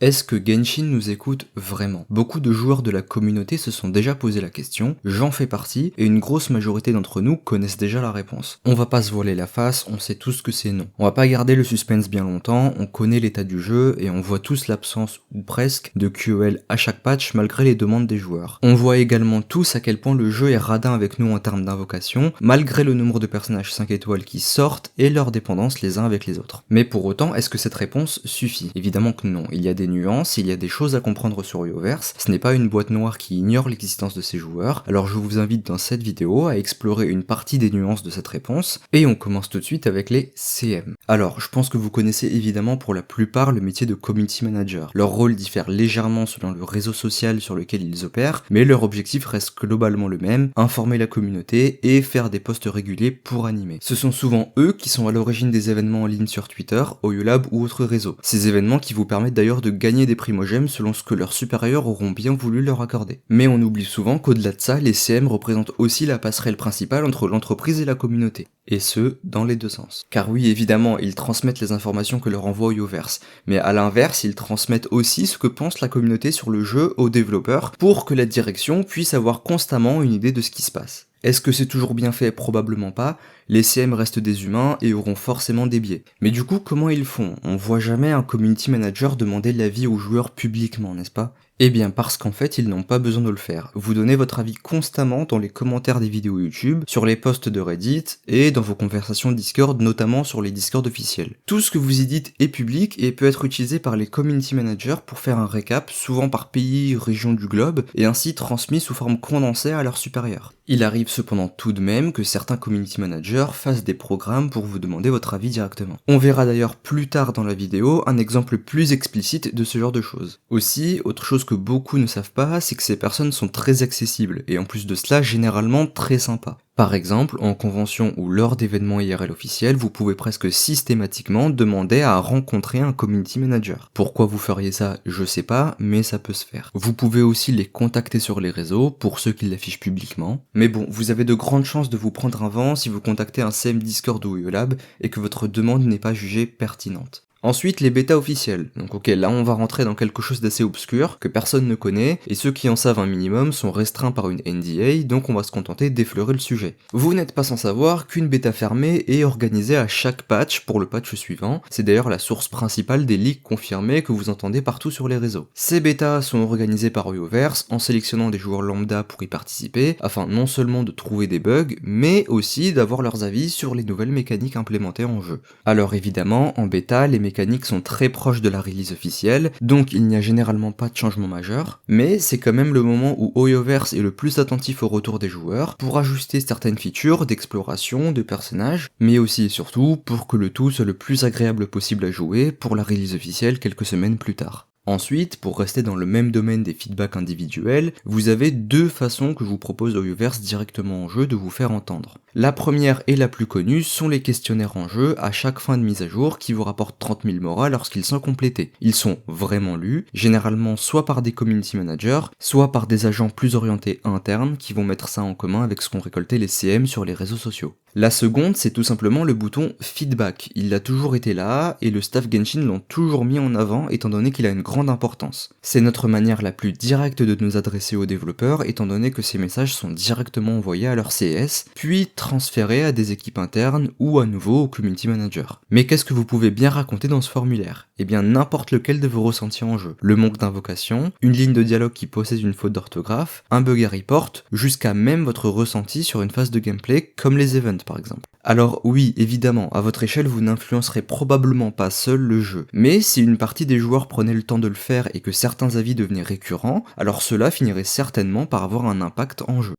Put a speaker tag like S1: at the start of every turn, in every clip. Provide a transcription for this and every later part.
S1: Est-ce que Genshin nous écoute vraiment? Beaucoup de joueurs de la communauté se sont déjà posé la question, j'en fais partie, et une grosse majorité d'entre nous connaissent déjà la réponse. On va pas se voiler la face, on sait tous que c'est non. On va pas garder le suspense bien longtemps, on connaît l'état du jeu, et on voit tous l'absence, ou presque, de QoL à chaque patch malgré les demandes des joueurs. On voit également tous à quel point le jeu est radin avec nous en termes d'invocation, malgré le nombre de personnages 5 étoiles qui sortent et leur dépendance les uns avec les autres. Mais pour autant, est-ce que cette réponse suffit? Évidemment que non, il y a des nuances, il y a des choses à comprendre sur Hoyoverse, ce n'est pas une boîte noire qui ignore l'existence de ses joueurs, alors je vous invite dans cette vidéo à explorer une partie des nuances de cette réponse, et on commence tout de suite avec les CM. Alors, je pense que vous connaissez évidemment pour la plupart le métier de Community Manager. Leur rôle diffère légèrement selon le réseau social sur lequel ils opèrent, mais leur objectif reste globalement le même, informer la communauté et faire des posts réguliers pour animer. Ce sont souvent eux qui sont à l'origine des événements en ligne sur Twitter, Hoyolab ou autres réseaux. Ces événements qui vous permettent d'ailleurs de gagner des primogèmes selon ce que leurs supérieurs auront bien voulu leur accorder. Mais on oublie souvent qu'au-delà de ça, les CM représentent aussi la passerelle principale entre l'entreprise et la communauté. Et ce, dans les deux sens. Car oui, évidemment, ils transmettent les informations que leur envoie Hoyoverse, mais à l'inverse, ils transmettent aussi ce que pense la communauté sur le jeu aux développeurs, pour que la direction puisse avoir constamment une idée de ce qui se passe. Est-ce que c'est toujours bien fait? Probablement pas. Les CM restent des humains et auront forcément des biais. Mais du coup, comment ils font? On voit jamais un community manager demander l'avis aux joueurs publiquement, n'est-ce pas? Eh bien parce qu'en fait ils n'ont pas besoin de le faire. Vous donnez votre avis constamment dans les commentaires des vidéos YouTube, sur les posts de Reddit et dans vos conversations Discord, notamment sur les Discord officiels. Tout ce que vous y dites est public et peut être utilisé par les community managers pour faire un récap, souvent par pays, région du globe, et ainsi transmis sous forme condensée à leurs supérieurs. Il arrive cependant tout de même que certains community managers fassent des programmes pour vous demander votre avis directement. On verra d'ailleurs plus tard dans la vidéo un exemple plus explicite de ce genre de choses. Aussi, autre chose que beaucoup ne savent pas, c'est que ces personnes sont très accessibles, et en plus de cela, généralement très sympas. Par exemple, en convention ou lors d'événements IRL officiels, vous pouvez presque systématiquement demander à rencontrer un community manager. Pourquoi vous feriez ça, je sais pas, mais ça peut se faire. Vous pouvez aussi les contacter sur les réseaux, pour ceux qui l'affichent publiquement. Mais bon, vous avez de grandes chances de vous prendre un vent si vous contactez un CM Discord ou Hoyolab et que votre demande n'est pas jugée pertinente. Ensuite, les bêtas officiels. Donc ok, là on va rentrer dans quelque chose d'assez obscur, que personne ne connaît, et ceux qui en savent un minimum sont restreints par une NDA, donc on va se contenter d'effleurer le sujet. Vous n'êtes pas sans savoir qu'une bêta fermée est organisée à chaque patch pour le patch suivant, c'est d'ailleurs la source principale des leaks confirmés que vous entendez partout sur les réseaux. Ces bêtas sont organisées par Hoyoverse en sélectionnant des joueurs lambda pour y participer, afin non seulement de trouver des bugs, mais aussi d'avoir leurs avis sur les nouvelles mécaniques implémentées en jeu. Alors évidemment, en bêta, les mécaniques sont très proches de la release officielle, donc il n'y a généralement pas de changement majeur, mais c'est quand même le moment où Hoyoverse est le plus attentif au retour des joueurs, pour ajuster certaines features d'exploration, de personnages, mais aussi et surtout pour que le tout soit le plus agréable possible à jouer pour la release officielle quelques semaines plus tard. Ensuite, pour rester dans le même domaine des feedbacks individuels, vous avez deux façons que je vous propose Hoyoverse directement en jeu de vous faire entendre. La première et la plus connue sont les questionnaires en jeu à chaque fin de mise à jour qui vous rapportent 30 000 morales lorsqu'ils sont complétés. Ils sont vraiment lus, généralement soit par des community managers, soit par des agents plus orientés internes qui vont mettre ça en commun avec ce qu'ont récolté les CM sur les réseaux sociaux. La seconde, c'est tout simplement le bouton feedback. Il a toujours été là, et le staff Genshin l'ont toujours mis en avant étant donné qu'il a une grande importance. C'est notre manière la plus directe de nous adresser aux développeurs étant donné que ces messages sont directement envoyés à leur CS, puis transférés à des équipes internes ou à nouveau au community manager. Mais qu'est-ce que vous pouvez bien raconter dans ce formulaire? Eh bien n'importe lequel de vos ressentis en jeu. Le manque d'invocation, une ligne de dialogue qui possède une faute d'orthographe, un bug à report, jusqu'à même votre ressenti sur une phase de gameplay comme les events par exemple. Alors oui, évidemment, à votre échelle vous n'influencerez probablement pas seul le jeu, mais si une partie des joueurs prenait le temps de le faire et que certains avis devenaient récurrents, alors cela finirait certainement par avoir un impact en jeu.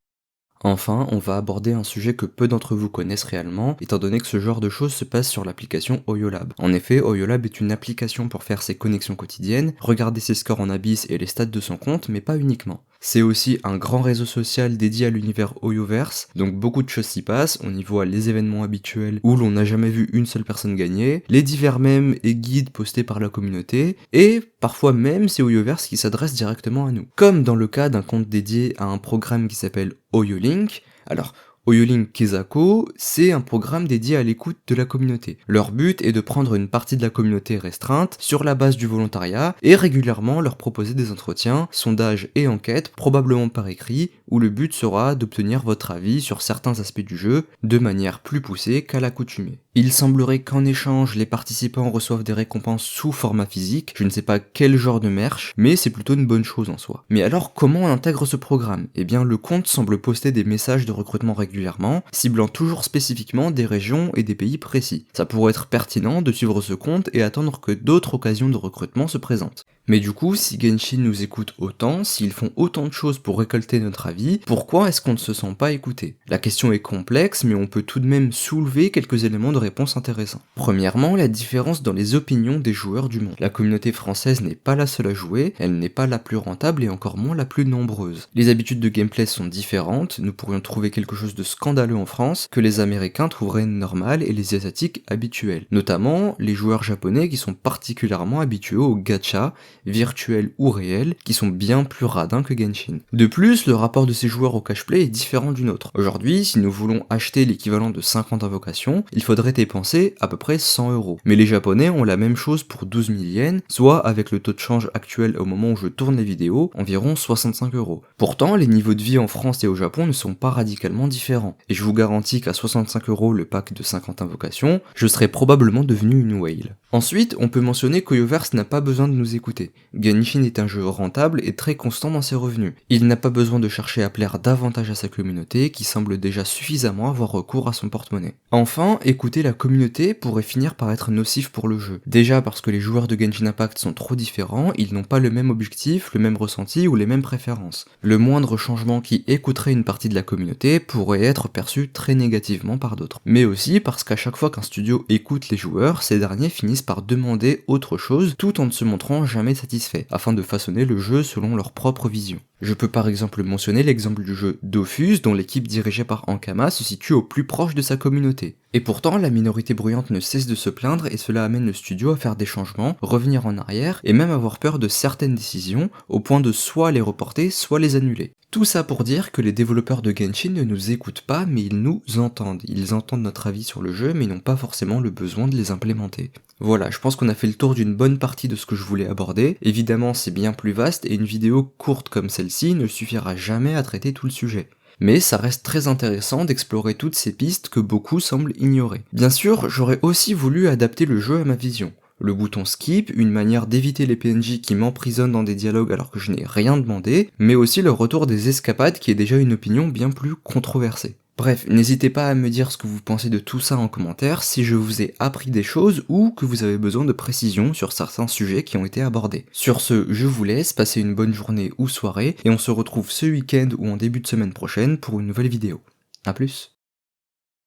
S1: Enfin, on va aborder un sujet que peu d'entre vous connaissent réellement, étant donné que ce genre de choses se passe sur l'application Hoyolab. En effet, Hoyolab est une application pour faire ses connexions quotidiennes, regarder ses scores en Abyss et les stats de son compte, mais pas uniquement. C'est aussi un grand réseau social dédié à l'univers Hoyoverse, donc beaucoup de choses s'y passent, on y voit les événements habituels où l'on n'a jamais vu une seule personne gagner, les divers mèmes et guides postés par la communauté, et parfois même c'est Hoyoverse qui s'adresse directement à nous. Comme dans le cas d'un compte dédié à un programme qui s'appelle Hoyolink. Alors, Oyolink Kezako, c'est un programme dédié à l'écoute de la communauté. Leur but est de prendre une partie de la communauté restreinte sur la base du volontariat et régulièrement leur proposer des entretiens, sondages et enquêtes, probablement par écrit, où le but sera d'obtenir votre avis sur certains aspects du jeu de manière plus poussée qu'à l'accoutumée. Il semblerait qu'en échange, les participants reçoivent des récompenses sous format physique, je ne sais pas quel genre de merch, mais c'est plutôt une bonne chose en soi. Mais alors comment on intègre ce programme? Eh bien le compte semble poster des messages de recrutement régulièrement, ciblant toujours spécifiquement des régions et des pays précis. Ça pourrait être pertinent de suivre ce compte et attendre que d'autres occasions de recrutement se présentent. Mais du coup, si Genshin nous écoute autant, s'ils font autant de choses pour récolter notre avis, pourquoi est-ce qu'on ne se sent pas écouté? La question est complexe, mais on peut tout de même soulever quelques éléments de réponse intéressants. Premièrement, la différence dans les opinions des joueurs du monde. La communauté française n'est pas la seule à jouer, elle n'est pas la plus rentable et encore moins la plus nombreuse. Les habitudes de gameplay sont différentes, nous pourrions trouver quelque chose de scandaleux en France que les Américains trouveraient normal et les Asiatiques habituels. Notamment les joueurs japonais qui sont particulièrement habitués aux gacha, virtuels ou réels, qui sont bien plus radins que Genshin. De plus, le rapport de ces joueurs au cash-play est différent du nôtre. Aujourd'hui, si nous voulons acheter l'équivalent de 50 invocations, il faudrait dépenser à peu près 100€. Mais les japonais ont la même chose pour 12 000 yens, soit avec le taux de change actuel au moment où je tourne les vidéos, environ 65€. Pourtant, les niveaux de vie en France et au Japon ne sont pas radicalement différents. Et je vous garantis qu'à 65€ le pack de 50 invocations, je serais probablement devenu une whale. Ensuite, on peut mentionner qu'Hoyoverse n'a pas besoin de nous écouter. Genshin est un jeu rentable et très constant dans ses revenus. Il n'a pas besoin de chercher à plaire davantage à sa communauté qui semble déjà suffisamment avoir recours à son porte-monnaie. Enfin, écouter la communauté pourrait finir par être nocif pour le jeu. Déjà parce que les joueurs de Genshin Impact sont trop différents, ils n'ont pas le même objectif, le même ressenti ou les mêmes préférences. Le moindre changement qui écouterait une partie de la communauté pourrait être perçu très négativement par d'autres. Mais aussi parce qu'à chaque fois qu'un studio écoute les joueurs, ces derniers finissent par demander autre chose tout en ne se montrant jamais satisfaits, afin de façonner le jeu selon leur propre vision. Je peux par exemple mentionner l'exemple du jeu Dofus, dont l'équipe dirigée par Ankama se situe au plus proche de sa communauté. Et pourtant, la minorité bruyante ne cesse de se plaindre et cela amène le studio à faire des changements, revenir en arrière et même avoir peur de certaines décisions, au point de soit les reporter, soit les annuler. Tout ça pour dire que les développeurs de Genshin ne nous écoutent pas, mais ils nous entendent. Ils entendent notre avis sur le jeu, mais n'ont pas forcément le besoin de les implémenter. Voilà, je pense qu'on a fait le tour d'une bonne partie de ce que je voulais aborder. Évidemment, c'est bien plus vaste et une vidéo courte comme celle-ci ne suffira jamais à traiter tout le sujet. Mais ça reste très intéressant d'explorer toutes ces pistes que beaucoup semblent ignorer. Bien sûr, j'aurais aussi voulu adapter le jeu à ma vision. Le bouton skip, une manière d'éviter les PNJ qui m'emprisonnent dans des dialogues alors que je n'ai rien demandé, mais aussi le retour des escapades qui est déjà une opinion bien plus controversée. Bref, n'hésitez pas à me dire ce que vous pensez de tout ça en commentaire, si je vous ai appris des choses ou que vous avez besoin de précisions sur certains sujets qui ont été abordés. Sur ce, je vous laisse, passez une bonne journée ou soirée, et on se retrouve ce week-end ou en début de semaine prochaine pour une nouvelle vidéo. A plus.